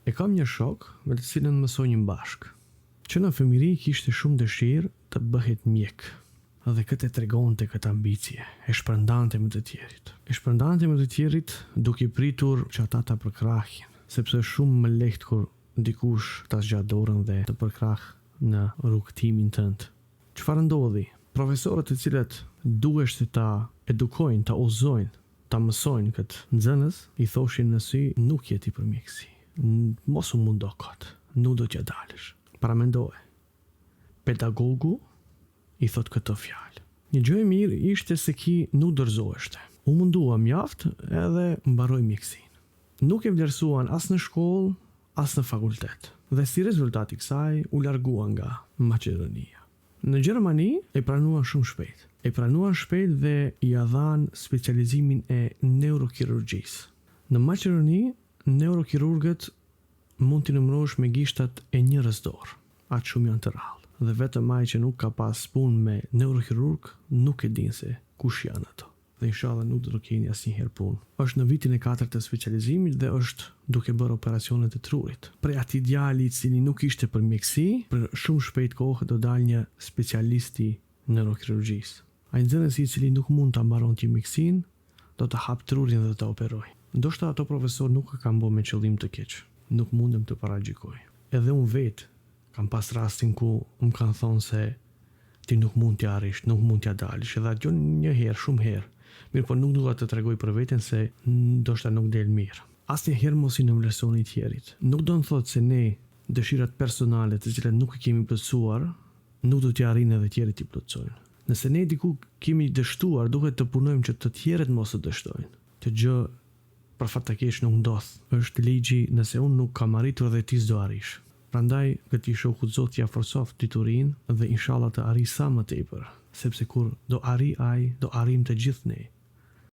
E kam një shok me të cilën mësoj një bashk, që në fëmijëri kishte shumë dëshirë të bëhet mjek, dhe këtë e tregonte këtë ambicie, e shpërndante me të tjerit. E shpërndante me të tjerit duke pritur që ata ta përkrahin, sepse është shumë më lehtë kur dikush ta zgjat dorën dhe të përkrah në rrugtimin tënd. Çfarë ndodhi? Profesorët të cilët duhesht ta edukojnë, ta udhëzojnë, ta mësojnë këtë nxënës, i thoshin në sy nuk je ti për mjeksi. Mos u mundo kot, nuk do t'ja dalësh. Paramendoje. Pedagogu i thot këtë fjalë. Një gjë e mirë ishte se ki nuk dorëzoheshte. U mundua mjaft edhe mbaroi mjeksinë. Nuk e vlerësuan as në shkollë, as në fakultet. Dhe si rezultat i kësaj u largua nga Maqedonia. Në Gjermani e pranuan shumë shpejt. E pranuan shpejt dhe i dhan specializimin e neurokirurgjisë. Në Maqedoni, neurokirurgët mund t'i numërosh me gishtat e njërës dorë. Atë shumë janë të rrallë. Dhe vetëm ai që nuk ka pas punë me neurokirurg nuk e din se kush janë ato. Dhe inshallah nuk do të keni asnjëherë punë. Është në vitin e 4 të specializimit dhe është duke bërë operacione të trurit. Prej atij djali i cili nuk ishte për mjeksi, për shumë shpejt kohë do dalë një specialisti neurokirurgjisë. Ai nxënës i cili nuk mund ta mbaronte mjeksin, do të hap trurin dhe të operojë. Ndoshta ato profesor nuk e kanë bërë me qëllim të keq. Nuk mundem të paragjikoj. Edhe unë vetë kam pas rastin ku më kanë thonë se ti nuk mund t'ja arrish, nuk mund t'ja dalish, edhe atë një herë, shumë herë. Mirë, po nuk dua të tregoj për veten se ndoshta nuk del mirë. Asnjëherë mos i nënvlerësoni tjerit. Nuk do të thotë se ne dëshirat personale të cilat nuk i kemi plotësuar, nuk do t'i arrijnë edhe tjerët t'i plotësojnë. Nëse ne diku kemi dështuar, duhet të punojmë që të tjerët mos të dështojnë. Të gjë për fat të keq nuk ndodh. Është ligji, nëse unë nuk kam arritur dhe ti s'do arrish. Prandaj këtij shoku Zoti ja forcoft diturinë dhe inshallah të arrijë sa më tepër, sepse kur do arri ai, do arrijmë të gjithë ne.